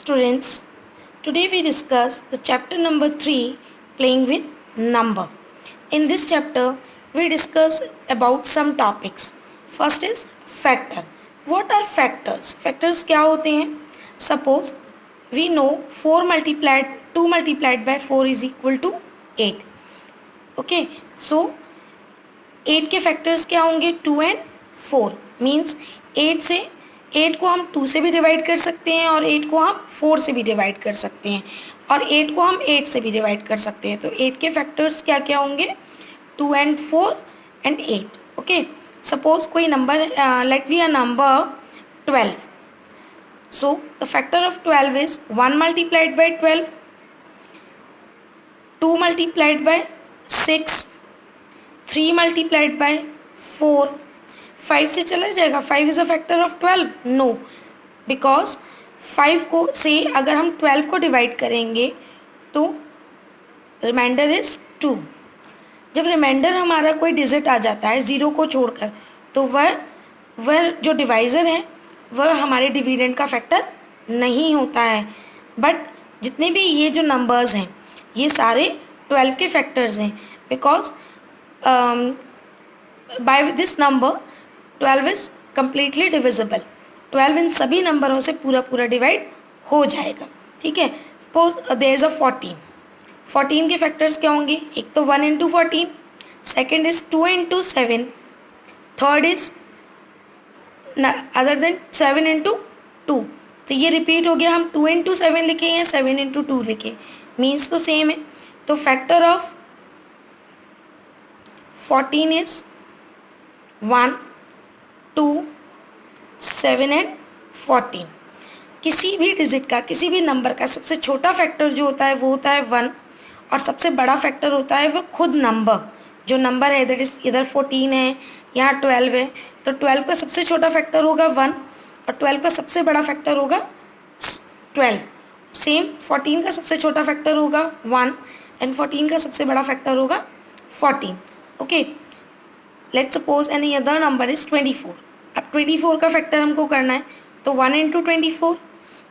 students, today we discuss the chapter number 3, playing with number. In this chapter, we discuss about some topics. First is factor. What are factors? Factors क्या होते हैं? Suppose we know 2 multiplied by 4 is equal to 8. Okay, so 8 के factors क्या होंगे? 2 and 4. Means 8 को हम 2 से भी डिवाइड कर सकते हैं और 8 को हम 4 से भी डिवाइड कर सकते हैं और 8 को हम 8 से भी डिवाइड कर सकते हैं. तो 8 के फैक्टर्स क्या क्या होंगे? 2 and 4 and 8. ओके, सपोज कोई number let be a number 12. So the factor of 12 is 1 multiplied by 12, 2 multiplied by 6, 3 multiplied by 4. 5 से चला जाएगा. 5 is a factor of 12? No, because 5 को से अगर हम 12 को डिवाइड करेंगे तो रिमाइंडर इज 2. जब रिमाइंडर हमारा कोई डिजिट आ जाता है 0 को छोड़कर, तो वह जो डिवाइज़र है वह हमारे डिविडेंड का फैक्टर नहीं होता है. बट जितने भी ये जो नंबर्स हैं ये सारे 12 के फैक्टर्स हैं, because by this number 12 is completely divisible. 12 इन सभी नंबरों से पूरा डिवाइड हो जाएगा. ठीक है, सपोज देयर इज अ 14. 14 के फैक्टर्स क्या होंगे? एक तो 1 into 14, second is 2 into 7, third is other than 7 into 2. तो ये रिपीट हो गया. हम 2 इंटू 7 लिखे या 7 इंटू 2 लिखे, मीन्स तो सेम है. तो फैक्टर ऑफ 14 इज 1, 2, 7 एंड 14. किसी भी डिजिट का, किसी भी नंबर का सबसे छोटा फैक्टर जो होता है वो होता है 1, और सबसे बड़ा फैक्टर होता है वो खुद नंबर. जो नंबर है इधर 14 है, यहाँ 12 है, तो 12 का सबसे छोटा फैक्टर होगा 1 और 12 का सबसे बड़ा फैक्टर होगा 12. सेम 14 का सबसे छोटा फैक्टर होगा 1 एंड 14 का सबसे बड़ा फैक्टर होगा 14. Okay, let's suppose any other number is 24. अब 24 का फैक्टर हमको करना है, तो 1 इंटू 24,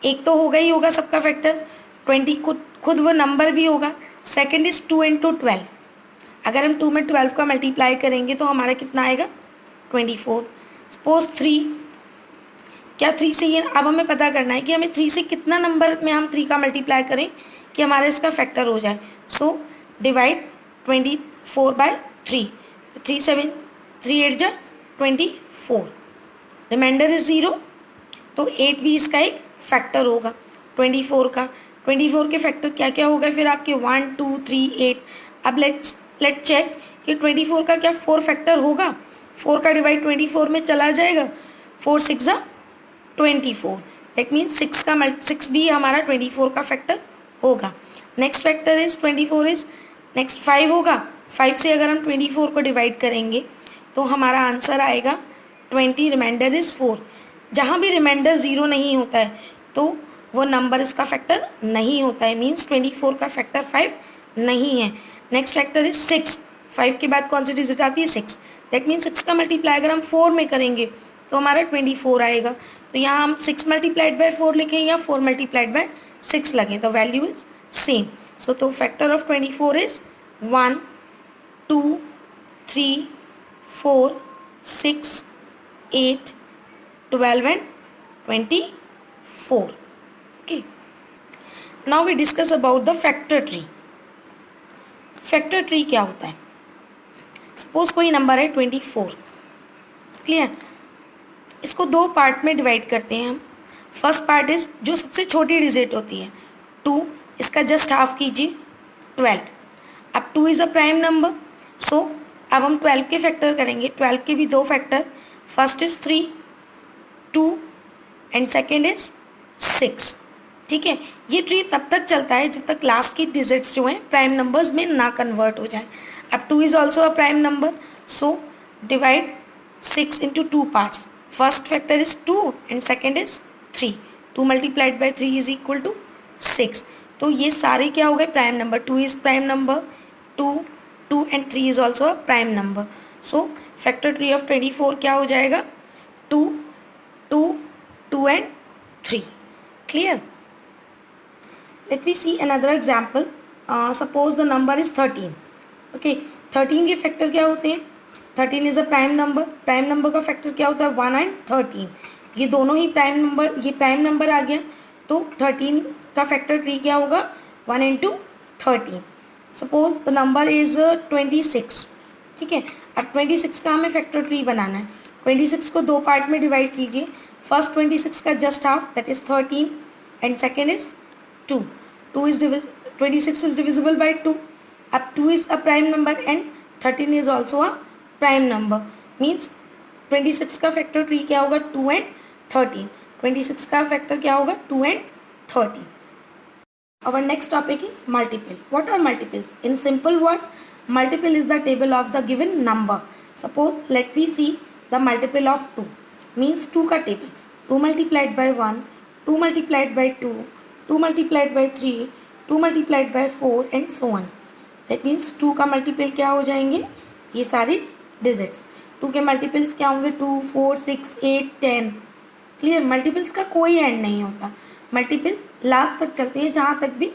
एक तो होगा ही होगा सबका फैक्टर. 20 खुद वो नंबर भी होगा. Second is 2 into 12. अगर हम 2 में 12 का मल्टीप्लाई करेंगे तो हमारा कितना आएगा? 24. सपोज 3. क्या 3 से ये अब हमें पता करना है कि हमें 3 से कितना नंबर में हम 3 का मल्टीप्लाई करें कि हमारा इसका फैक्टर हो जाए. So divide 24 bye 3. 3 7 3 8 जा 24. रिमाइंडर इज 0, तो 8 भी इसका एक फैक्टर होगा 24 का. 24 के फैक्टर क्या क्या होगा फिर आपके? 1 2 3 8. अब लेट्स चेक कि 24 का क्या 4 फैक्टर होगा? 4 का डिवाइड 24 में चला जाएगा. 4 6 24. दैट मीन्स 6 भी हमारा 24 का फैक्टर होगा. Next factor is 24 is next 5 होगा. 5 से अगर हम 24 को डिवाइड करेंगे तो हमारा आंसर आएगा 20. Remainder is 4. जहाँ भी रिमाइंडर 0 नहीं होता है तो वो नंबर इसका फैक्टर नहीं होता है, मीन्स 24 का फैक्टर 5 नहीं है. Next factor is 6. 5 के बाद कौन सी डिजिट आती है? 6. दैट मीन्स 6 का मल्टीप्लाई अगर हम 4 में करेंगे तो हमारा 24 आएगा. तो यहाँ हम 6 मल्टीप्लाइड बाय 4 लिखें या 4 मल्टीप्लाइड बाय 6 लगें, द वैल्यू इज सेम. सो तो factor of 24 is 1 2 3 4 6 8 12 and 24. Okay, now we discuss about the factor tree. Factor tree क्या होता है? सपोज कोई नंबर है 24. क्लियर? इसको 2 पार्ट में डिवाइड करते हैं हम. फर्स्ट पार्ट इज जो सबसे छोटी डिजिट होती है 2, इसका जस्ट हाफ कीजिए 12. अब 2 इज अ प्राइम नंबर, सो अब हम 12 के फैक्टर करेंगे. 12 के भी 2 factor. First is 3 2 and second is 6. ठीक है, ये ट्री तब तक चलता है जब तक लास्ट की डिजिट्स जो हैं प्राइम नंबर्स में ना कन्वर्ट हो जाए. अब 2 is also a prime number, so divide 6 into 2 parts. First factor is 2 and second is 3. 2 multiplied by 3 is equal to 6. तो ये सारे क्या हो गए? Prime number. 2 is prime number, 2 and 3 is also a prime number. So factor tree of 24 क्या हो जाएगा? 2 2 2 and 3. Clear? Let we see another example. Suppose the number is 13. Okay, 13 के फैक्टर क्या होते हैं? 13 is a prime number. Prime number का factor क्या होता है? 1 एंड 13. ये दोनों ही प्राइम नंबर, ये प्राइम नंबर आ गया, तो 13 का फैक्टर ट्री क्या होगा? 1 into 13. Suppose the number is 26. ठीक है, अब 26 का हमें फैक्टर ट्री बनाना है. 26 को दो पार्ट में डिवाइड कीजिए. फर्स्ट 26 का just half, that is 13, and second is 2. 26 is divisible by 2. अब 2 is a prime number and 13 is also a prime number. Means 26 का फैक्टर ट्री क्या होगा? 2 and 13. 26 का फैक्टर क्या होगा? 2 and 13. Our next topic is multiple. What are multiples? In simple words, multiple is the table of the given number. Suppose let we see the multiple of 2. Means 2 का table. 2 multiplied by 1, 2 multiplied by 2, 2 multiplied by 3, 2 multiplied by 4 and so on. That means 2 का multiple क्या हो जाएंगे? ये सारे digits. 2 के multiples क्या होंगे? 2, 4, 6, 8, 10. क्लियर? मल्टीपल्स का कोई एंड नहीं होता. मल्टीपल लास्ट तक चलते हैं, जहाँ तक भी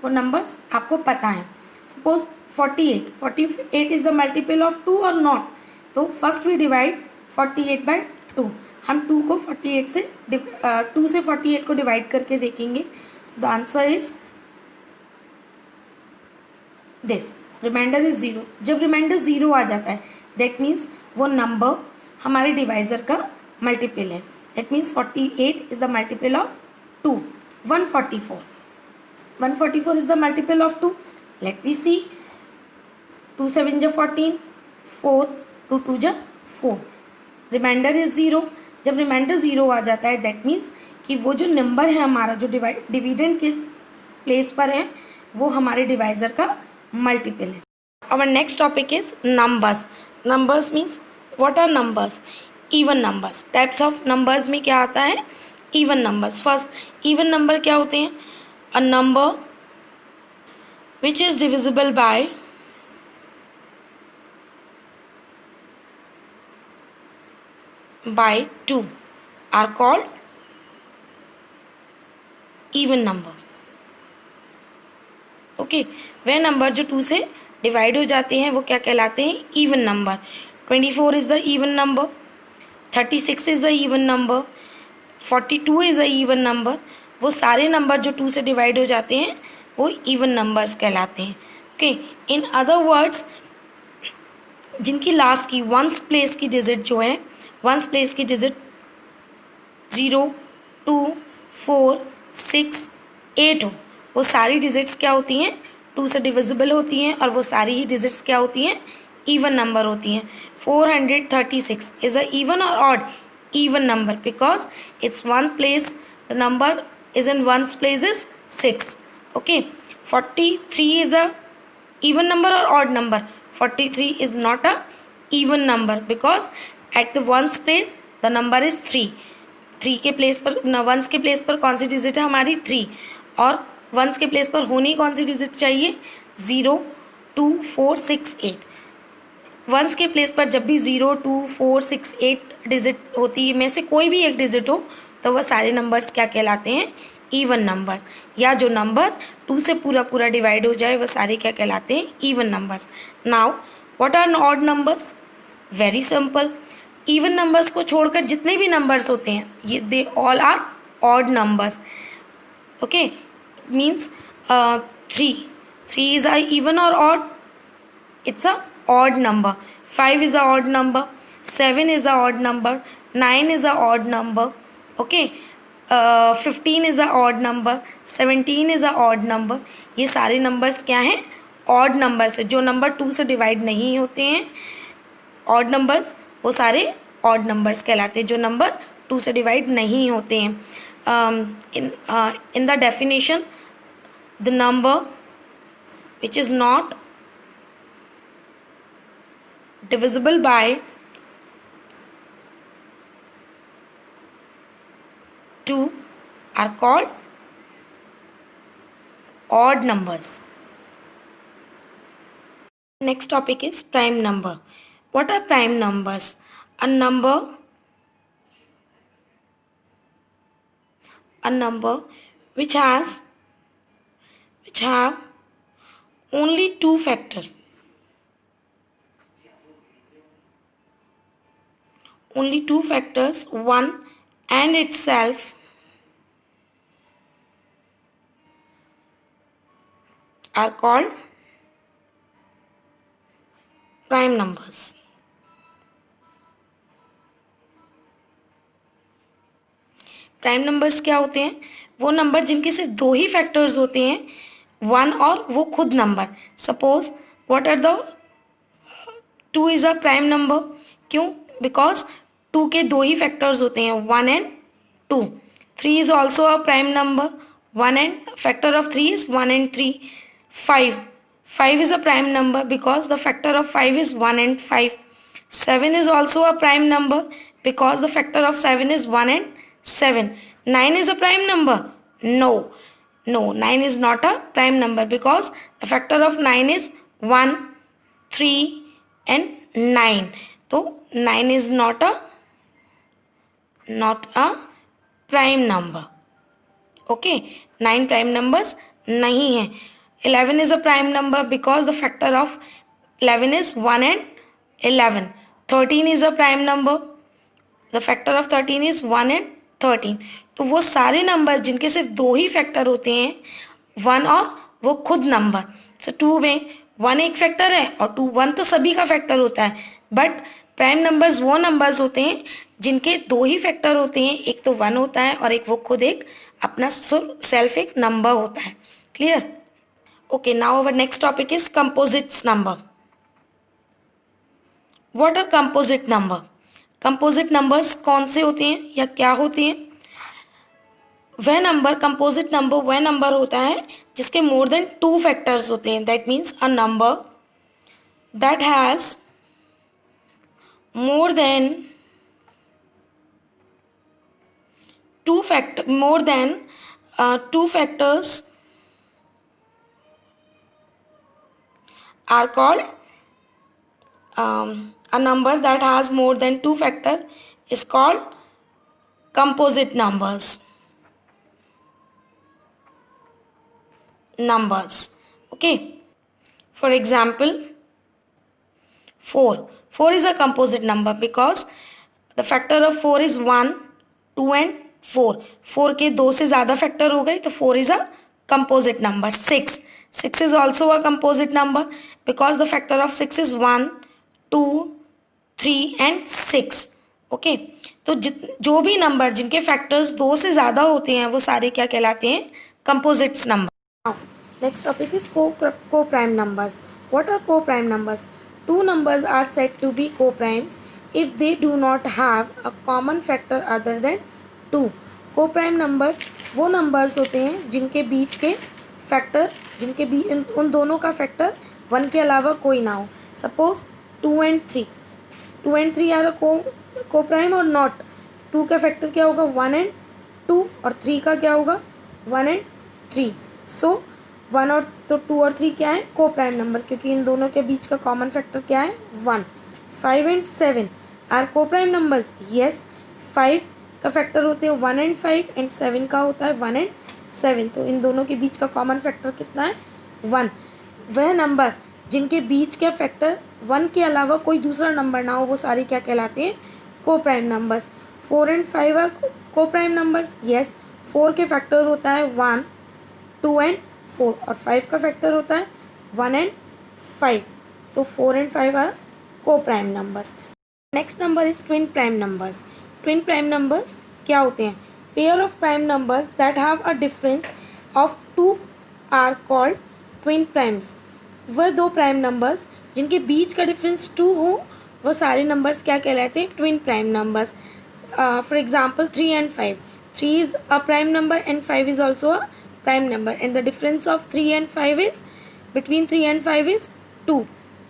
वो नंबर्स आपको पता है. Suppose 48 is the multiple of 2 और नॉट. तो फर्स्ट वी डिवाइड 48 बाय 2. हम 2 को 48 से 2 से 48 को डिवाइड करके देखेंगे. The answer is this. Remainder is 0. जब रिमाइंडर 0 आ जाता है, दैट मीन्स वो नंबर हमारे डिवाइजर का मल्टीपल है. That means 48 is the multiple of 2. 144 is the multiple of 2. Let me see. 2 7 जा 14, 4, 2 2 जा 4. Remainder is 0. जब रिमाइंडर 0 आ जाता है, दैट मीन्स कि वो जो नंबर है हमारा, जो डिविडेंड किस प्लेस पर है, वो हमारे डिवाइजर का मल्टीपल है. Our next topic is numbers. Numbers means what are numbers? Even numbers. Types of numbers में क्या आता है? Even numbers. First even number क्या होते हैं? A number which is divisible by by 2 are called even number. Okay, वह number जो 2 से डिवाइड हो जाते हैं वो क्या कहलाते हैं? Even number. 24 is the even number. 36 is the even number. 42 is the even number. वो सारे नंबर जो 2 से डिवाइड हो जाते हैं वो इवन नंबर्स कहलाते हैं. ओके, इन अदर वर्ड्स, जिनकी लास्ट की वंस प्लेस की डिजिट जो है, वंस प्लेस की डिजिट 0, 2, 4, 6, 8 हो, वो सारी डिजिट्स क्या होती हैं? 2 से डिविजिबल होती हैं, और वो सारी ही डिजिट्स क्या होती हैं? इवन नंबर होती हैं. 436 इज अ इवन और odd? Even number, because it's one place, the number is in ones place is 6. Okay, 43 is a even number or odd number? 43 is not a even number, because at the ones place the number is 3. 3 के place पर, once के place पर कौन सी digit है हमारी? 3. और once के place पर होनी कौन सी डिजिट चाहिए? 0, 2, 4, 6, 8. वंस के प्लेस पर जब भी 0, 2, 4, 6, 8 डिजिट होती है, में से कोई भी एक डिजिट हो, तो वह सारे नंबर्स क्या कहलाते हैं? Even numbers. या जो नंबर 2 से पूरा पूरा डिवाइड हो जाए, वह सारे क्या कहलाते हैं? Even numbers. Now what are odd numbers? Very simple. Even numbers को छोड़कर जितने भी नंबर्स होते हैं, ये they all are odd numbers. Okay, means 3 is a even और odd? It's a odd number. 5 is a odd number. 7 is a odd number. 9 is a odd number. Okay, 15 is a odd number. 17 is a odd number. ये सारे numbers क्या हैं? Odd numbers है. जो number 2 से divide नहीं होते हैं, ऑड नंबर्स, वो सारे ऑड नंबर्स कहलाते हैं, जो नंबर 2 से डिवाइड नहीं होते हैं. In the definition, the number which is not divisible by 2 are called odd numbers. Next topic is prime number. What are prime numbers? A number which has which have only two factor. Only two factors, 1 and itself, are called prime numbers. Prime numbers क्या होते हैं? वो number जिनके सिर्फ दो ही factors होते हैं, 1 और वो खुद number. Suppose what are the 2 is a prime number. क्यों? बिकॉज 2 के दो ही फैक्टर्स होते हैं, 1 and 2. 3 is also a prime number. 1 and factor of 3 is 1 and 3. 5 is a prime number because the factor of 5 is 1 and 5. 7 is also a prime number because the factor of 7 is 1 and 7. 9 is a prime number. No, 9 is not a prime number because the factor of 9 is 1, 3 and 9. So 9 is not a prime number. Okay, 9 prime numbers नहीं है. 11 is a prime number because the factor of 11 is 1 and 11. 13 is a prime number. The factor of 13 is 1 and 13. तो वो सारे number जिनके सिर्फ दो ही factor होते हैं, 1 और वो खुद नंबर. सो 2 में 1 एक फैक्टर है और 1 तो सभी का फैक्टर होता है. बट प्राइम नंबर्स वो नंबर्स होते हैं जिनके दो ही फैक्टर होते हैं, एक तो 1 होता है और एक वो खुद एक अपना सेल्फ एक नंबर होता है. Clear? Okay, now our next topic is composite number. What are composite number? Composite numbers कौन से होते हैं या क्या होते हैं? वह नंबर, composite number वह नंबर होता है जिसके more than 2 factors होते हैं. That means a number that has more than 2 factors are called a number that has more than 2 factor is called composite numbers. Okay, for example, 4 is a composite number because the factor of 4 is 1, 2 and 4. 4 के दो से ज़्यादा factor हो गए तो 4 is a composite number. 6 is also a composite number because the factor of 6 is 1, 2, 3 and 6. Okay, तो जो भी नंबर जिनके फैक्टर्स दो से ज़्यादा होते हैं वो सारे क्या कहलाते हैं? Composites number. Next topic is co prime numbers. What are को prime numbers? Two numbers are said to be co primes if they do not have a common factor other than 2. Co prime numbers वो numbers होते हैं जिनके बीच के factor, जिनके बीच उन दोनों का फैक्टर 1 के अलावा कोई ना हो. सपोज 2 and 3 आर को प्राइम और नॉट. 2 का फैक्टर क्या होगा? 1 and 2 और 3 का क्या होगा? 1 and 3. सो 1 और तो 2 और 3 क्या है? को प्राइम नंबर क्योंकि इन दोनों के बीच का कॉमन फैक्टर क्या है? 1. 5 and 7 आर को प्राइम नंबर्स. यस, 5 का फैक्टर होते हैं 1 and 5 एंड 7 का होता है 1 and 7. तो इन दोनों के बीच का कॉमन फैक्टर कितना है? 1. वह नंबर जिनके बीच के फैक्टर 1 के अलावा कोई दूसरा नंबर ना हो वो सारे क्या कहलाते हैं? को प्राइम नंबर्स. 4 and 5 आर को प्राइम नंबर्स. यस, 4 के फैक्टर होता है 1, 2 and 4 और 5 का फैक्टर होता है 1 and 5. तो 4 and 5 आर को prime numbers. Next number is twin prime numbers. Twin prime numbers क्या होते हैं? Pair of prime numbers that have a difference of 2 are called twin primes. वह दो प्राइम नंबर्स जिनके बीच का डिफरेंस 2 हो वो सारे नंबर्स क्या कहलाते हैं? Twin prime numbers. For example 3 and 5. 3 is a prime number and 5 is also a prime number and the difference of 3 and 5 is between 3 and 5 is 2.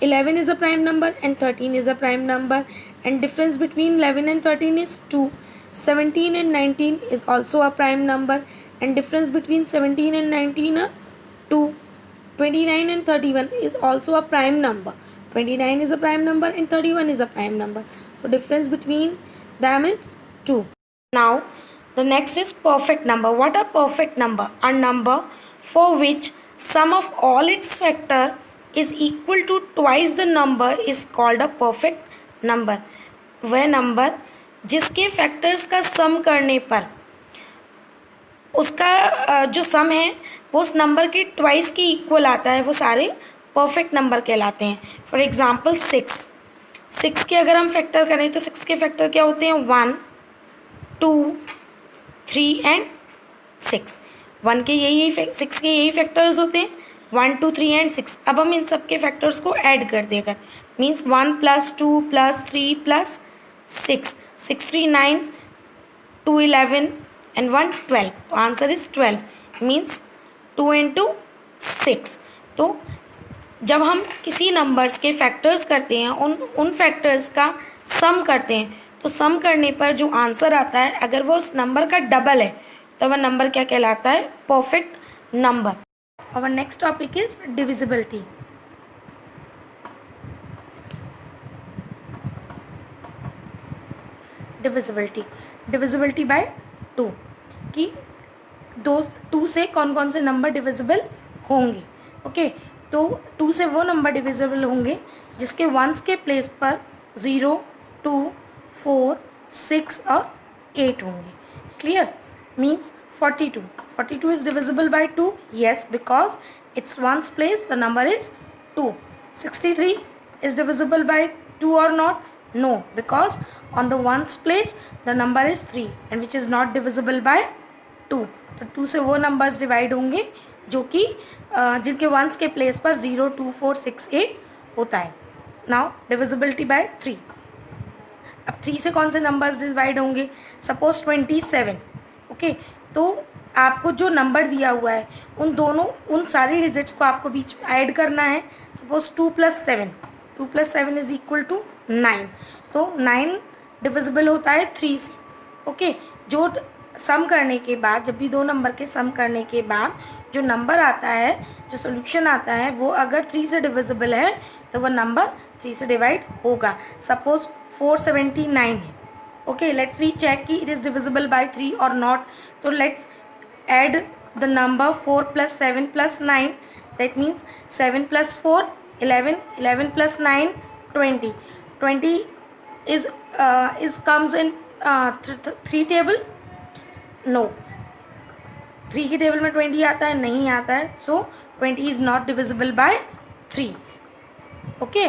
11 is a prime number and 13 is a prime number and difference between 11 and 13 is 2. 17 and 19 is also a prime number and difference between 17 and 19 are 2. 29 and 31 is also a prime number. 29 is a prime number and 31 is a prime number. So difference between them is 2. Now the next is perfect number. What are perfect number? A number for which sum of all its factor is equal to twice the number is called a perfect number. वह number जिसके factors का सम करने पर उसका जो सम है वो उस नंबर के ट्वाइस के इक्वल आता है, वो सारे परफेक्ट नंबर कहलाते हैं. फॉर एग्जांपल 6 के अगर हम फैक्टर करें तो 6 के फैक्टर क्या होते हैं? 1, 2, 3 एंड 6. 6 के यही फैक्टर्स होते हैं, 1, 2, 3 एंड 6. अब हम इन सब के फैक्टर्स को ऐड कर देकर मीन्स 1 + 2 + 3 + 6, 6, 3, 9, 2, 11 and 1, 12. तो आंसर इज 12 मीन्स 2 × 6. तो जब हम किसी नंबर्स के फैक्टर्स करते हैं, उन फैक्टर्स का सम करते हैं, तो सम करने पर जो आंसर आता है अगर वो उस नंबर का डबल है तो वह नंबर क्या कहलाता है? Perfect number. और next topic is divisibility. Divisibility by 2 कि 2 से कौन कौन से नंबर डिविजिबल होंगे. ओके, तो 2 से वो नंबर डिविजिबल होंगे जिसके वंस के प्लेस पर 0, 2, 4, 6 और 8 होंगे. Clear? Means 42 is divisible by 2. Yes, because its ones place the number is 2. 63 is divisible by 2 or not? No, because on the ones place the number is 3 and which is not divisible by 2. तो 2 से वो numbers divide होंगे जो कि जिनके once के place पर 0, 2, 4, 6, 8 होता है. Now divisibility bye 3. अब 3 से कौन से नंबर्स डिवाइड होंगे? सपोज 27. ओके, तो आपको जो नंबर दिया हुआ है उन सारे डिजिट्स को आपको बीच में ऐड करना है. Suppose 2 + 7 is equal to 9. तो 9 डिविजिबल होता है 3 से. ओके, जो सम करने के बाद, जब भी दो नंबर के सम करने के बाद जो नंबर आता है, जो सोल्यूशन आता है, वो अगर 3 से डिविजिबल है तो वह नंबर 3 से डिवाइड होगा. सपोज 479 है. ओके, लेट्स वी चेक कि इट इज़ डिविजिबल बाय 3 और नॉट. तो let's add the number 4 + 7 + 9. That means 7 + 4 11, 11 + 9 20. 20 is comes in 3 table. No, 3 की टेबल में 20 आता है? नहीं आता है. सो 20 is not divisible bye 3. Okay,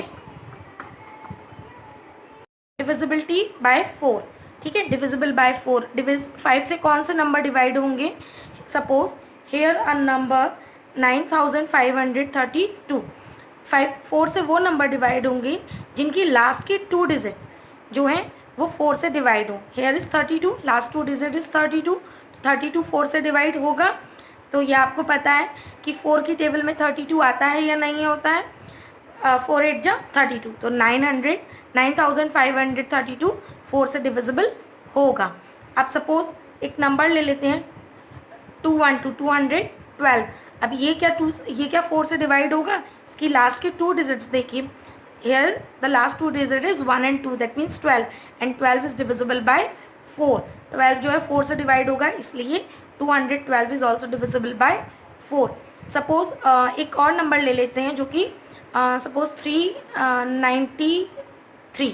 divisibility bye 4. ठीक है, डिविजिबल बाय 4. 5 से कौन से नंबर डिवाइड होंगे? Suppose here a number 9532. 4 से वो नंबर डिवाइड होंगे जिनकी लास्ट के 2 डिजिट जो हैं वो 4 से डिवाइड हो. Here is 32, last 2 digit is 32. 32 4 से डिवाइड होगा. तो ये आपको पता है कि 4 की टेबल में 32 आता है या नहीं होता है? 4 8 जा 32. तो 9532 4 से डिविजिबल होगा. अब सपोज एक नंबर ले लेते हैं 212. अब ये क्या 4 से डिवाइड होगा? इसकी लास्ट के 2 डिजिट्स देखिए. Here the last 2 digit is 1 and 2, that means 12, and 12 is divisible by 4. 12 जो है 4 से डिवाइड होगा, इसलिए 212 is also divisible by 4. Suppose एक और नंबर ले लेते हैं जो कि सपोज 393.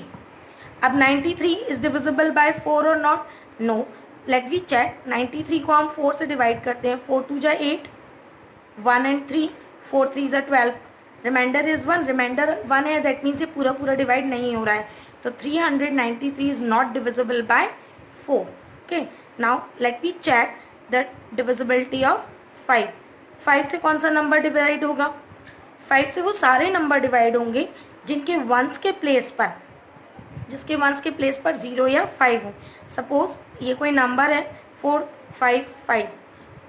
अब 93 is divisible by 4 or not? No. Let me check. 93 को हम 4 से डिवाइड करते हैं. 4 2 जा 8, 1 and 3, 4 3 जा 12. Reminder is 1. रिमाइंडर 1 है, दैट मीन्स ये पूरा डिवाइड नहीं हो रहा है. तो 393 is not divisible by 4. Okay, now let me check the divisibility of 5. 5 से कौन सा नंबर डिवाइड होगा? 5 से वो सारे नंबर डिवाइड होंगे जिनके वंस के प्लेस पर 0 या 5 हो. सपोज ये कोई नंबर है 455.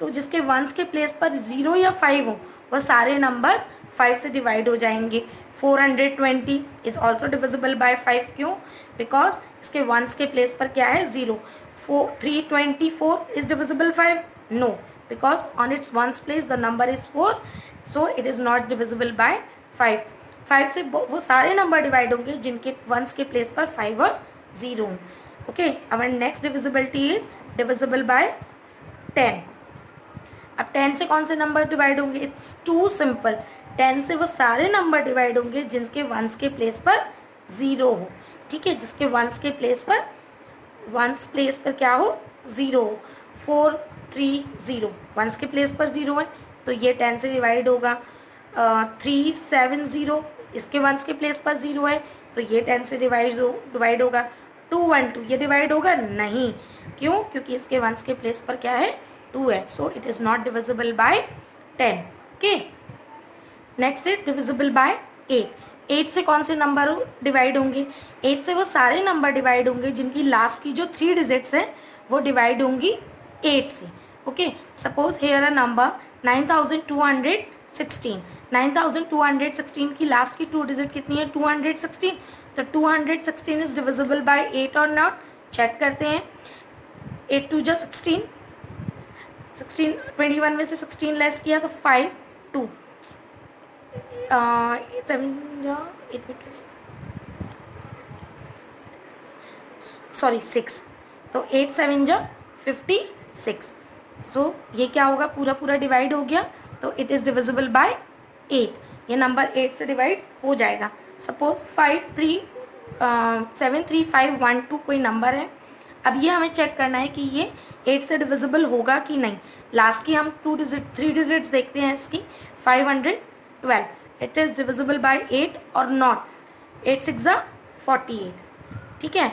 तो जिसके वंस के प्लेस पर 0 या 5 हो वह सारे नंबर 5 से डिवाइड हो जाएंगे. 420 इज ऑल्सो डिविजिबल बाय 5. क्यों? बिकॉज इसके वंस के प्लेस पर क्या है? 0. 324 is divisible 5? No, because on its ones place the number is 4, so it is not divisible by 5. 5 से वो सारे नंबर डिवाइड होंगे जिनके वंस के प्लेस पर 5 और 0 हों. Okay, our next divisibility is divisible by 10. अब 10 से कौन से नंबर डिवाइड होंगे? It's too simple. 10 से वो सारे नंबर डिवाइड होंगे जिनके वंस के प्लेस पर 0 हो। ठीक है, जिसके वंस के प्लेस पर, वंस प्लेस पर क्या हो? 0 हो। 4 3 0, वंस के प्लेस पर 0 है तो ये 10 से डिवाइड होगा। 3 7 0, इसके वंस के प्लेस पर 0 है तो ये 10 से डिवाइड होगा। 2 1 2, ये डिवाइड होगा नहीं। क्यों? क्योंकि इसके वंस के प्लेस पर क्या है? 2 है। So it is not divisible by 10। Okay, next is divisible bye 8। 8 से कौन से नंबर डिवाइड होंगे? 8 से वो सारे नंबर डिवाइड होंगे जिनकी लास्ट की जो 3 डिजिट्स है वो डिवाइड होंगी 8 से। Okay, suppose here a number 9216। 9216 की लास्ट की 2 डिजिट कितनी है? 216। तो 216 इज डिविजिबल बाय 8 और नॉट? चेक करते हैं। 8 2 जा 16, 21 में से 16 लेस किया तो 5 2, 7 सॉरी 6, तो 8 7 जा 56। सो ये क्या होगा? पूरा पूरा डिवाइड हो गया तो इट इज़ डिविजिबल बाय 8। ये नंबर 8 से डिवाइड हो जाएगा। सपोज 7 3 5 1 2 कोई नंबर है। अब ये हमें चेक करना है कि ये 8 से डिविजिबल होगा कि नहीं। लास्ट की हम 3 डिजिट्स देखते हैं इसकी। 512, इट इज़ डिविजिबल बाय 8 और नॉट? 8 6 जा 48। ठीक है,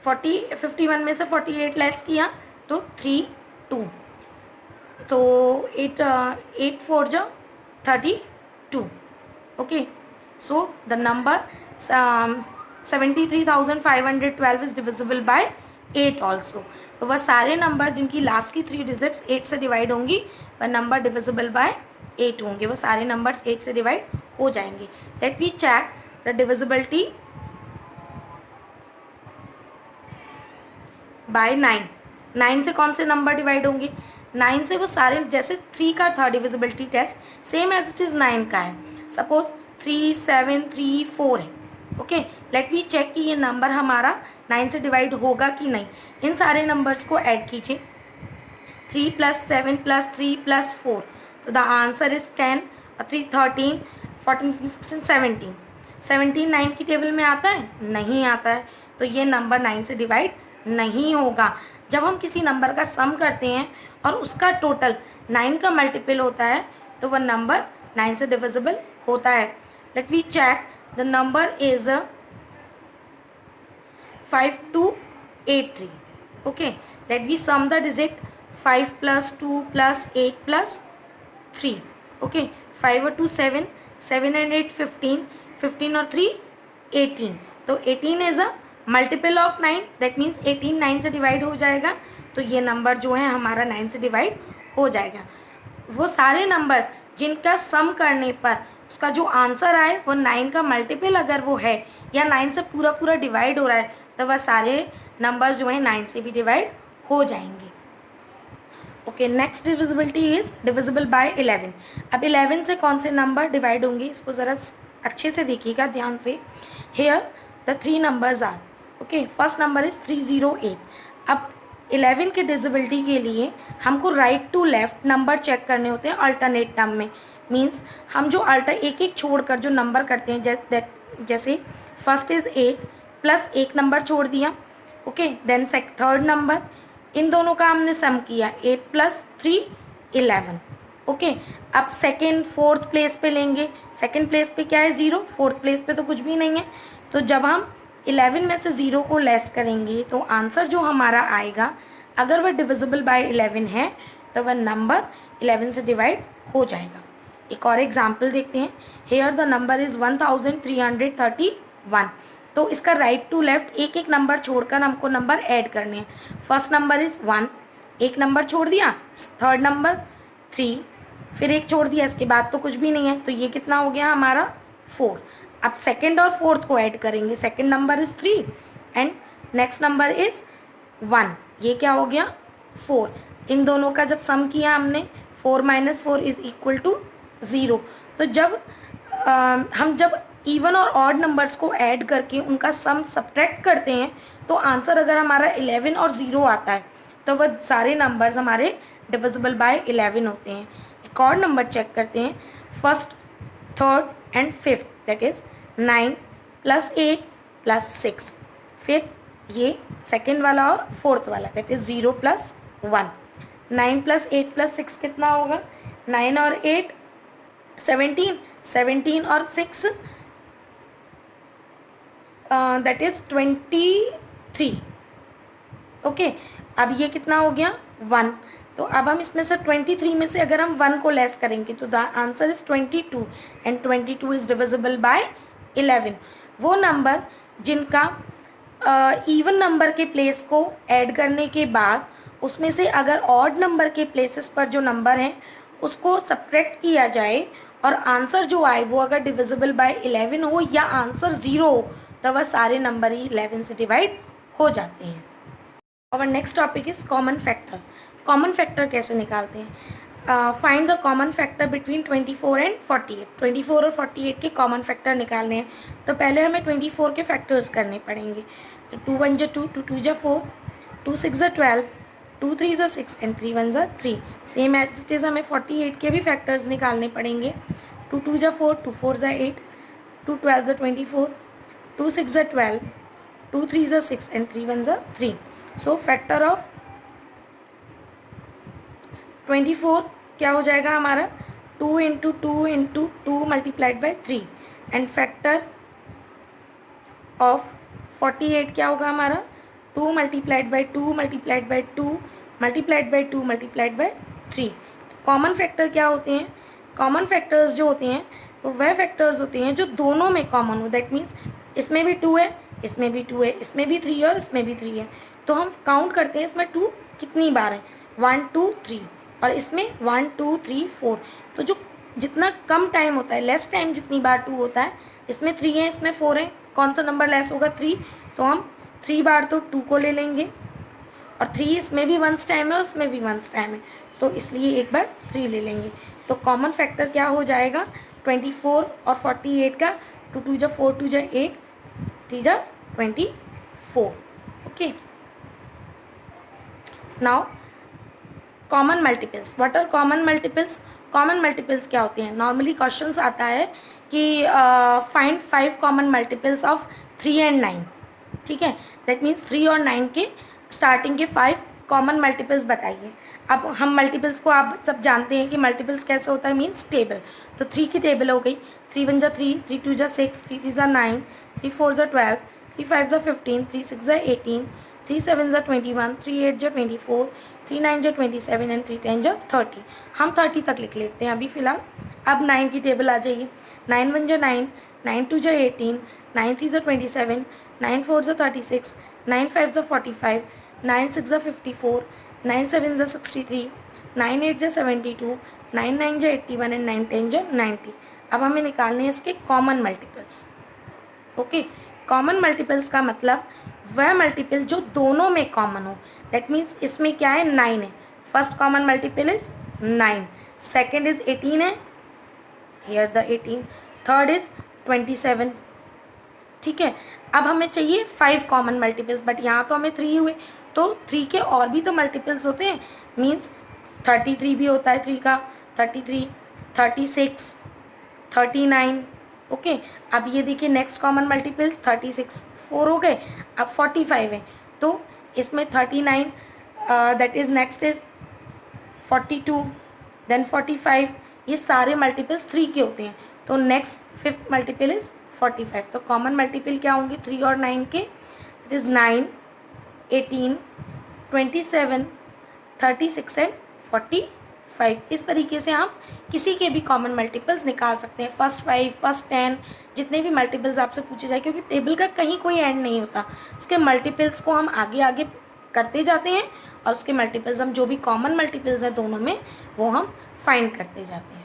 51 में से 48 लेस किया तो 3 2, तो 8 4 जा 32। Okay, so the number 73,512 is divisible bye 8 also. तो वह सारे नंबर जिनकी लास्ट की 3 डिजिट्स 8 से डिवाइड होंगी वह नंबर डिविजिबल बाय 8 होंगे। वह सारे नंबर्स 8 से डिवाइड हो जाएंगे। Let we check the divisibility by 9। 9 से कौन से नंबर डिवाइड होंगे? 9 से वो सारे, जैसे 3 का था divisibility test, same as it is 9 का है। सपोज 3 7 3 4 है। ओके, लेट वी चेक कि ये नंबर हमारा 9 से डिवाइड होगा कि नहीं। इन सारे नंबर्स को ऐड कीजिए। 3 + 7 + 3 + 4, तो द आंसर इज 10 और 3 13 14 15 16 17। 17 9 की टेबल में आता है? नहीं आता है, तो ये नंबर 9 से डिवाइड नहीं होगा। जब हम किसी नंबर का सम करते हैं और उसका टोटल 9 का मल्टीपल होता है तो वह नंबर 9 से डिविजिबल होता है। Let we check the number is 5283। Okay, let we sum the digit 5 + 2 + 8 + 3। Okay, 5 और 2 7, 7 and 8 15, 15 और 3 18। तो 18 is a multiple of 9, that means 18 9 से डिवाइड हो जाएगा। तो ये नंबर जो है हमारा 9 से डिवाइड हो जाएगा। वो सारे नंबर्स जिनका सम करने पर उसका जो आंसर आए वो 9 का मल्टीपल अगर वो है या 9 से पूरा पूरा डिवाइड हो रहा है तो वह सारे नंबर्स जो हैं 9 से भी डिवाइड हो जाएंगे। Okay, next divisibility is divisible bye 11। अब 11 से कौन से नंबर डिवाइड होंगे इसको ज़रा अच्छे से देखिएगा ध्यान से। Here the 3 numbers are. Okay, first number is 308। अब 11 के डिविजिबिलिटी के लिए हमको right to left number check करने होते हैं अल्टरनेट टर्म में। मीन्स हम जो एक एक छोड़कर जो नंबर करते हैं, जैसे फर्स्ट इज 8 प्लस एक नंबर छोड़ दिया। ओके, देन थर्ड नंबर, इन दोनों का हमने सम किया 8 + 3 11। ओके, अब सेकेंड फोर्थ प्लेस पे लेंगे। सेकेंड प्लेस पे क्या है? 0। फोर्थ प्लेस पे तो कुछ भी नहीं है। तो जब हम 11 में से 0 को लेस करेंगे तो आंसर जो हमारा आएगा, अगर वह डिविजिबल बाय 11 है तो वह नंबर 11 से डिवाइड हो जाएगा। एक और एग्जाम्पल देखते हैं। Here the number is 1331। तो इसका राइट टू लेफ्ट एक एक नंबर छोड़कर हमको नंबर ऐड करने हैं। फर्स्ट नंबर इज 1, एक नंबर छोड़ दिया। थर्ड नंबर 3, फिर एक छोड़ दिया, इसके बाद तो कुछ भी नहीं है। तो ये कितना हो गया हमारा? 4। अब सेकंड और फोर्थ को ऐड करेंगे। Second number is 3 and next number is 1। ये क्या हो गया? 4। इन दोनों का जब सम किया हमने 4 - 4 इज इक्वल टू 0। तो जब हम जब इवन और ऑड नंबर्स को ऐड करके उनका सम सब्ट्रैक्ट करते हैं तो आंसर अगर हमारा 11 और 0 आता है तो वह सारे नंबर्स हमारे डिविजिबल बाय 11 होते हैं। एक और नंबर चेक करते हैं, first, third and fifth, that is 9 + 8 + 6। फिर ये सेकेंड वाला और फोर्थ वाला, दैट इज 0 + 1। 9 + 8 + 6 कितना होगा? 9 और 8 17, 17 और 6 दैट इज 23। ओके, अब ये कितना हो गया? 1। तो अब हम इसमें से 23 में से अगर हम 1 को लेस करेंगे तो the answer is 22 and 22 is divisible bye 11। वो नंबर जिनका इवन नंबर के प्लेस को ऐड करने के बाद उसमें से अगर ऑड नंबर के प्लेसेस पर जो नंबर हैं उसको सब्ट्रैक्ट किया जाए और आंसर जो आए वो अगर डिविजिबल बाय 11 हो या आंसर 0 हो तो वह सारे नंबर ही 11 से डिवाइड हो जाते हैं। और next topic is common factor. Common factor कैसे निकालते हैं? Find the common factor between 24 and 48। 24 और 48 के कॉमन फैक्टर निकालने हैं, तो पहले हमें 24 के फैक्टर्स करने पड़ेंगे। तो 2 1 = 2, 2 2 = 4, 2 6 = 12, 2 3 = 6 and 3 1 = 3। Same as it is हमें 48 के भी फैक्टर्स निकालने पड़ेंगे। 2 2 = 4, 2 4 = 8, 2 12 = 24, 2 6 = 12, 2 3 = 6 एंड 3 1 = 3। सो फैक्टर ऑफ 24 क्या हो जाएगा हमारा? 2 × 2 × 2 multiplied by 3 and factor of 48 क्या होगा हमारा? 2 multiplied by 2 multiplied by 2 multiplied by 2 multiplied by 3। Common factor क्या होते हैं? कॉमन फैक्टर्स जो होते हैं वो वह फैक्टर्स होते हैं जो दोनों में कॉमन हो। दैट मीन्स इसमें भी 2 है, इसमें भी 2 है, इसमें भी 3 है और इसमें भी 3 है। तो हम काउंट करते हैं इसमें 2 कितनी बार है, 1 2 3, और इसमें 1 2 3 4। तो जो जितना कम टाइम होता है, लेस टाइम जितनी बार 2 होता है, इसमें 3 है, इसमें 4 है, कौन सा नंबर लेस होगा? 3। तो हम 3 बार तो 2 को ले लेंगे और 3 इसमें भी 1 टाइम है, उसमें भी 1 टाइम है, तो इसलिए एक बार 3 ले लेंगे। तो कॉमन फैक्टर क्या हो जाएगा 24 और 48 का? 2 2 = 4, 2 = 8, 3 = 24। Okay, now common multiples. What are common multiples? Common multiples क्या होते हैं? नॉर्मली क्वेश्चंस आता है कि find 5 common multiples of 3 and 9। ठीक है, दैट मीन्स 3 और 9 के स्टार्टिंग के 5 कॉमन मल्टीपल्स बताइए। अब हम मल्टीपल्स को आप सब जानते हैं कि मल्टीपल्स कैसे होता है, मीन्स टेबल। तो 3 की टेबल हो गई, 3 1 = 3, 3 2 = 6, 3 3 = 9, 3 4 = 12, 3 5 = 15, 3 6 = 18, 3 7 = 21, 3 8 = 24, 3 9 = 27 एंड 3 10 = 30। हम 30 तक लिख लेते हैं अभी फ़िलहाल। अब 9 की टेबल आ जाइए। 9 1 = 9, 9 2 = 18, 9 3 = 27, 9 4 = 36, 9 5 = 45, 9 6 = 54, 9 7 = 63, 9 8 = 72, 9 9 = 81 एंड 9 10 = 90। अब हमें निकालने हैं इसके common multiples. Okay, common multiples का मतलब वह मल्टीपल जो दोनों में कॉमन हो। दैट मीन्स इसमें क्या है? 9 है, first common multiple is 9, second is 18 है, हियर द 18, थर्ड इज 27। ठीक है, अब हमें चाहिए 5 कॉमन मल्टीपल्स, बट यहाँ तो हमें 3 हुए, तो 3 के और भी तो मल्टीपल्स होते हैं, मीन्स 33 भी होता है 3 का, 33, 36, 39। ओके, अब ये देखिए नेक्स्ट कॉमन मल्टीपल्स 36, 4 हो गए, अब 45 है, तो इसमें 39 that is next is 42, then 45, ये सारे मल्टीपल्स 3 के होते हैं, तो नेक्स्ट फिफ्थ मल्टीपल इज 45। तो कॉमन मल्टीपल क्या होंगे 3 और 9 के? It is 9, 18, 27, 36 and 45। इस तरीके से हम किसी के भी कॉमन मल्टीपल्स निकाल सकते हैं। फर्स्ट 5, फर्स्ट 10, जितने भी मल्टीपल्स आपसे पूछे जाए, क्योंकि टेबल का कहीं कोई एंड नहीं होता, उसके मल्टीपल्स को हम आगे आगे करते जाते हैं और उसके मल्टीपल्स हम जो भी कॉमन मल्टीपल्स हैं दोनों में वो हम फाइंड करते जाते हैं।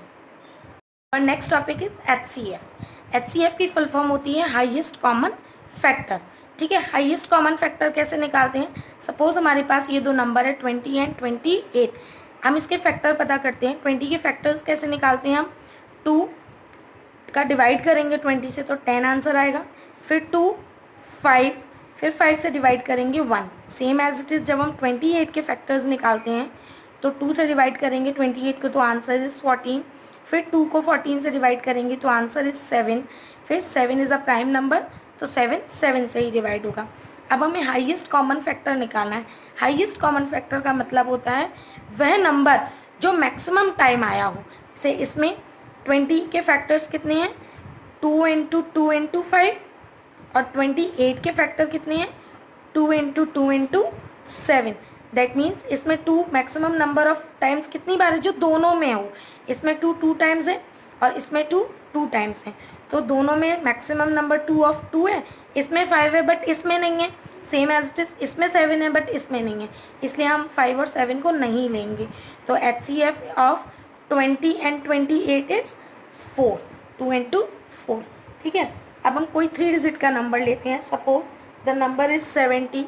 और next topic is HCF। HCF की फुल फॉर्म होती है हाईएस्ट कॉमन फैक्टर। ठीक है, हाईएस्ट कॉमन फैक्टर कैसे निकालते हैं? सपोज हमारे पास ये दो नंबर है 20 एंड 28, हम इसके फैक्टर पता करते हैं। 20 के फैक्टर्स कैसे निकालते हैं हम? 2 का डिवाइड करेंगे 20 से तो 10 आंसर आएगा, फिर 2 5, फिर 5 से डिवाइड करेंगे 1। सेम एज इट इज़ जब हम 28 के फैक्टर्स निकालते हैं तो 2 से डिवाइड करेंगे 28 को तो आंसर इज 14। फिर 2 को 14 से डिवाइड करेंगे तो आंसर इज 7। फिर 7 इज़ अ प्राइम नंबर, तो 7 7 से ही डिवाइड होगा। अब हमें हाईएस्ट कॉमन फैक्टर निकालना है। हाईएस्ट कॉमन फैक्टर का मतलब होता है वह नंबर जो मैक्सिमम टाइम आया हो। से इसमें 20 के फैक्टर्स कितने हैं, 2 इंटू 2 इंटू 5, और 28 के फैक्टर कितने हैं, 2 इंटू 2 इंटू 7। दैट मीन्स इसमें 2 मैक्सिमम नंबर ऑफ टाइम्स कितनी बार है जो दोनों में हो। इसमें 2 2 टाइम्स है और इसमें 2 2 टाइम्स है, तो दोनों में मैक्सिमम नंबर 2 ऑफ 2 है। इसमें 5 है बट इसमें नहीं है, सेम एज इट इज इसमें 7 है बट इसमें नहीं है, इसलिए हम 5 और 7 को नहीं लेंगे। तो HCF of 20 and 28 is 4, 2 into 4। ठीक है, अब हम कोई 3 डिजिट का नंबर लेते हैं। Suppose the number is 70,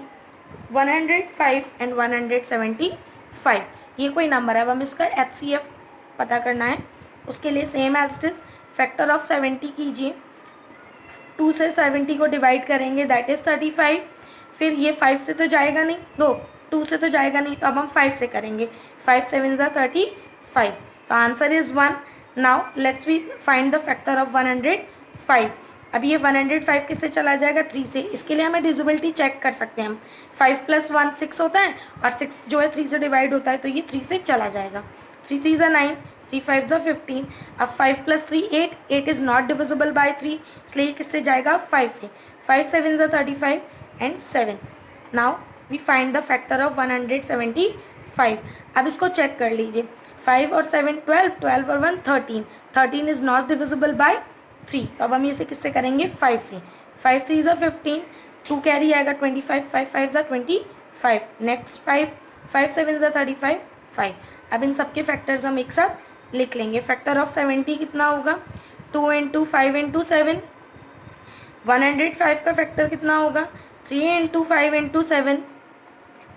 105 and 175। ये कोई नंबर है, अब हम इसका HCF पता करना है। उसके लिए same as it is factor of 70 कीजिए, 2 से 70 को डिवाइड करेंगे दैट इज 35। फिर ये 5 से तो जाएगा नहीं, 2 से तो जाएगा नहीं, तो अब हम 5 से करेंगे। 5 7 ज़ा 35, तो answer is 1। Now let's we find the factor of 105। अब ये 105 किससे चला जाएगा, 3 से। इसके लिए हमें डिविजिबिलिटी चेक कर सकते हैं हम। 5 + 1 6 होता है और 6 जो है 3 से डिवाइड होता है, तो ये 3 से चला जाएगा। 3 3 ज़ा 9, 3 5 ज़ा 15। अब 5 + 3 8, 8 इज़ नॉट डिविजिबल बाय 3, इसलिए किससे जाएगा, 5 से। 5 7 ज़ा 35 and 7। Now we find the factor of 175। अब इसको चेक कर लीजिए। 5 और 7 12, 12 और 1 13, 13 इज नॉट डिविजिबल बाय 3, तो अब हम इसे किससे करेंगे, 5 से। 5 3 ज़ा 15, 2 कैरी आएगा 25, 5 5 ज़ा 25। नेक्स्ट 5 5 7 ज़ा 35, 5। अब इन सबके फैक्टर्स हम एक साथ लिख लेंगे। फैक्टर ऑफ 70 कितना होगा, 2 इंटू 5 इंटू 7। 105 का फैक्टर कितना होगा, 3 इंटू 5 इंटू 7।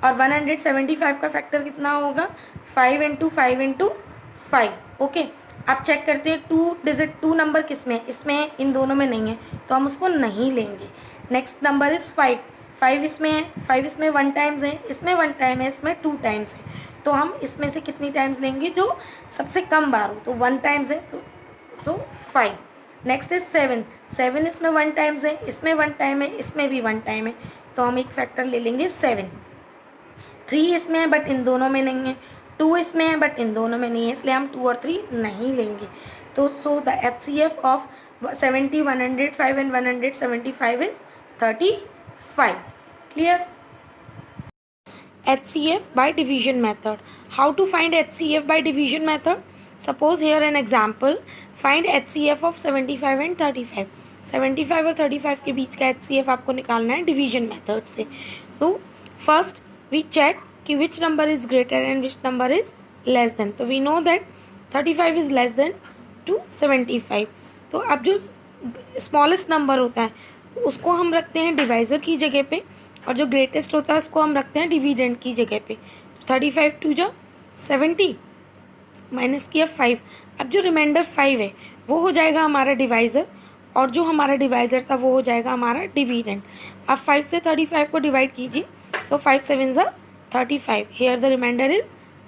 और 175 का फैक्टर कितना होगा, 5 इंटू 5 इंटू 5। ओके, आप चेक करते हैं 2 नंबर किस में, इसमें इन दोनों में नहीं है, तो हम उसको नहीं लेंगे। नेक्स्ट नंबर इज 5, 5 इसमें है, 5 इसमें 1 टाइम्स है, इसमें 1 टाइम है, इसमें 2 टाइम्स है, तो हम इसमें से कितनी टाइम्स लेंगे, जो सबसे कम बार हो। तो 1 टाइम्स है, तो सो 5। नेक्स्ट इज 7, 7 इसमें 1 टाइम्स है, इसमें 1 टाइम है, इसमें भी 1 टाइम है, तो हम एक फैक्टर ले लेंगे 7। 3 इसमें है बट इन दोनों में नहीं है, 2 इसमें है बट इन दोनों में नहीं है, इसलिए हम 2 और 3 नहीं लेंगे। तो so the HCF of 70, 105 and 175 is 35। Clear? HCF by division method. How to find HCF by division method? Suppose here an example. Find HCF of 75 and 35. 75 और 35 के बीच का HCF आपको निकालना है डिवीजन मेथड से। तो फर्स्ट वी चेक कि which number is greater and which number is less than. तो we know that 35 is less than to 75। तो अब जो स्मॉलेस्ट नंबर होता है उसको हम रखते हैं डिवाइज़र की जगह पे, और जो ग्रेटेस्ट होता है उसको हम रखते हैं डिविडेंड की जगह पे। 35 2 जा 70 माइनस किया 5। अब जो रिमाइंडर 5 है वो हो जाएगा हमारा डिवाइज़र, और जो हमारा डिवाइज़र था वो हो जाएगा हमारा डिविडेंड। अब 5 से 35 को डिवाइड कीजिए, सो 5 7 ज़ा 35, हेयर द रिमाइंडर इज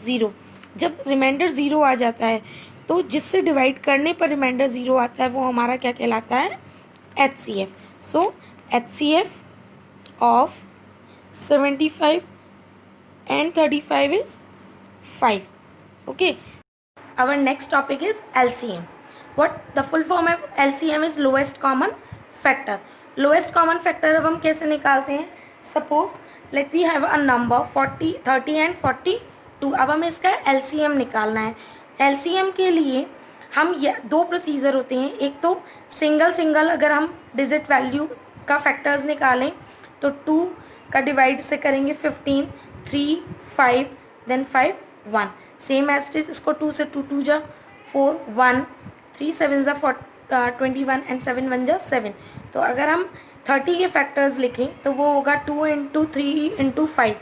0। जब रिमाइंडर 0 आ जाता है तो जिससे डिवाइड करने पर रिमाइंडर 0 आता है वो हमारा क्या कहलाता है, HCF। So HCF of 75 and 35 is 5. Okay. Our next topic is LCM. What the full form of LCM is lowest common factor. Lowest common factor अब हम कैसे निकालते हैं? Suppose let we have a number 40, 30 and 42. अब हमें इसका LCM निकालना है। LCM के लिए हम ये 2 प्रोसीजर होते हैं। एक तो सिंगल अगर हम डिजिट वैल्यू का फैक्टर्स निकालें तो 2 का डिवाइड से करेंगे 15, 3 5 देन 5 1। सेम एज इट, इसको 2 से 2 2 जा 4 1, 3 7 जा 21 एंड 7 1 जा 7। तो अगर हम 30 के फैक्टर्स लिखें तो वो होगा 2 इंटू 3 इंटू 5,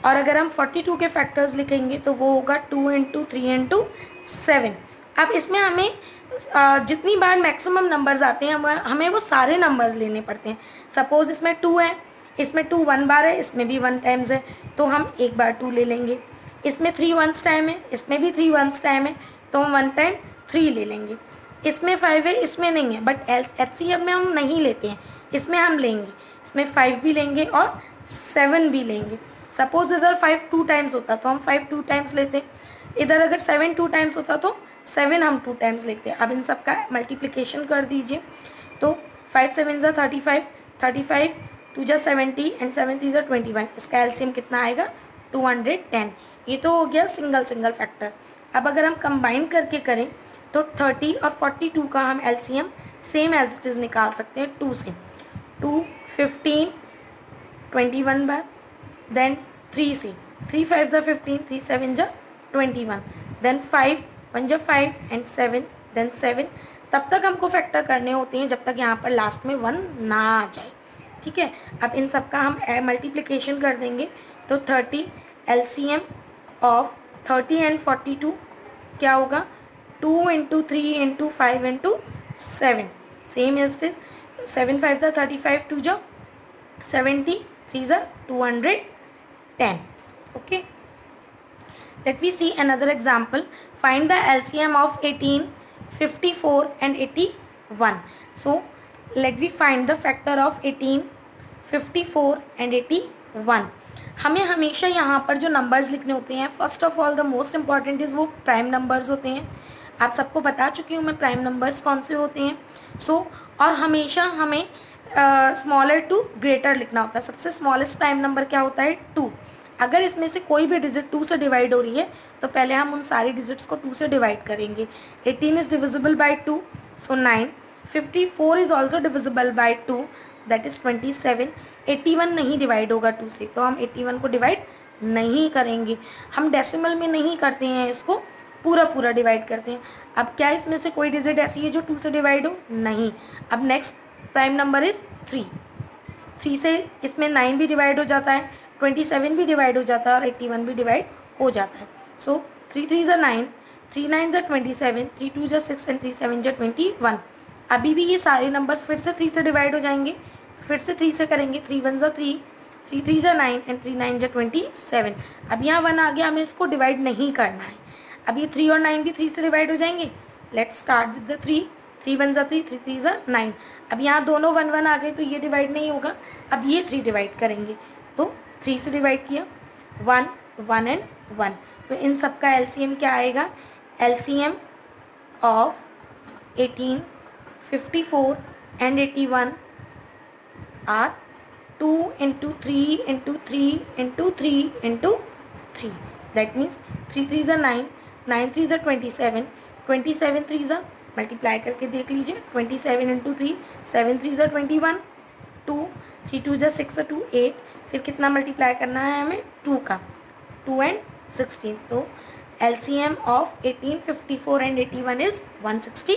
और अगर हम 42 के फैक्टर्स लिखेंगे तो वो होगा 2 इंटू 3 इंटू 7। अब इसमें हमें जितनी बार मैक्सिमम नंबर्स आते हैं हमें वो सारे नंबर्स लेने पड़ते हैं। सपोज इसमें 2 है, इसमें 2 1 बार है, इसमें भी 1 टाइम्स है, तो हम एक बार 2 ले लेंगे। इसमें 3 वंस टाइम है, इसमें भी 3 वंस टाइम है, तो हम 1 टाइम 3 ले लेंगे। इसमें 5 है, इसमें नहीं है, बट एचसीएफ में हम नहीं लेते हैं, इसमें हम लेंगे। इसमें 5 भी लेंगे और 7 भी लेंगे। सपोज इधर 5 2 टाइम्स होता तो हम 5 2 टाइम्स लेते, इधर अगर 7 2 टाइम्स होता तो 7 हम 2 टाइम्स लेते हैं। अब इन सब का मल्टीप्लिकेशन कर दीजिए, तो 5 7 ज़ा 35, 35 2 जा 70 एंड 7 3 ज़ा 21। इसका एलसीएम कितना आएगा? 210। ये तो हो गया सिंगल सिंगल फैक्टर। अब अगर हम कंबाइन करके करें तो 30 और 42 का हम LCM same as it is निकाल सकते हैं 2 से। 2 15 21 बार, देन 3 से 3 5 ज़ा 15, 3 7 ज़ा 21, देन 5 1 ज़ा 5 एंड 7, देन 7। तब तक हमको फैक्टर करने होते हैं जब तक यहाँ पर लास्ट में 1 ना आ जाए। ठीक है, अब इन सब का हम मल्टीप्लिकेशन कर देंगे तो 30 एलसीएम ऑफ 30 एंड 42 क्या होगा? 2 into 3 into 5 into 7, same as it is. 7 5 ज़ा 35, 2 ज़ा 70, 3 ज़ा 210. Okay, let me see another example. Find the LCM of 18, 54 and 81. So let me find the factor of 18, 54 and 81. हमें हमेशा यहाँ पर जो नंबर्स लिखने होते हैं, first of all the most important is वो प्राइम नंबर्स होते हैं। आप सबको बता चुकी हूँ मैं प्राइम नंबर्स कौन से होते हैं। और हमेशा हमें स्मॉलर टू ग्रेटर लिखना होता है। सबसे स्मॉलेस्ट प्राइम नंबर क्या होता है? 2। अगर इसमें से कोई भी डिजिट 2 से डिवाइड हो रही है तो पहले हम उन सारी डिजिट्स को 2 से डिवाइड करेंगे। 18 is divisible bye 2, so 9। 54 is also divisible by 2, that is 27। 81 नहीं डिवाइड होगा 2 से, तो हम 81 को डिवाइड नहीं करेंगे। हम डेसिमल में नहीं करते हैं, इसको पूरा पूरा डिवाइड करते हैं। अब क्या इसमें से कोई डिजिट ऐसी है जो 2 से डिवाइड हो? नहीं। अब नेक्स्ट प्राइम नंबर इज 3। 3 से इसमें 9 भी डिवाइड हो जाता है, 27 भी डिवाइड हो जाता है और 81 भी डिवाइड हो जाता है। सो 3 3 ज़ा 9, 3 9 ज़ा 27, 3 2 ज़ा 6 एंड 3 7 ज़ा 21। अभी भी ये सारे नंबर्स फिर से 3 से डिवाइड हो जाएंगे, फिर से 3 से करेंगे। 3 1 ज़ा 3, 3 3 ज़ा 9 एंड 3 9 ज़ा 27। अब यहाँ 1 आ गया, हमें इसको डिवाइड नहीं करना है। अब ये 3 और 9 भी 3 से डिवाइड हो जाएंगे। Let's start with the 3। 3 1 ज़ा 3, 3 3 ज़ा 9। अब यहाँ दोनों 1 1 आ गए तो ये डिवाइड नहीं होगा। अब ये 3 डिवाइड करेंगे, तो 3 से डिवाइड किया, 1 1 एंड 1। तो इन सब का एलसीएम क्या आएगा? LCM of 18, 54 and 81 are 2 into 3 into 3 into 3 into 3। That means 3 3 ज़ा 9, 9 3 ज़ा 27, 27 3 ज़ा मल्टीप्लाई करके देख लीजिए, 27 इंटू 3, 7 3 ज़ा 21, 2 3 2 ज़ा 6 2 8। फिर कितना मल्टीप्लाई करना है हमें? 2 का, 2 एंड 16। तो एलसीएम ऑफ 18, 54 एंड 81 इज 160।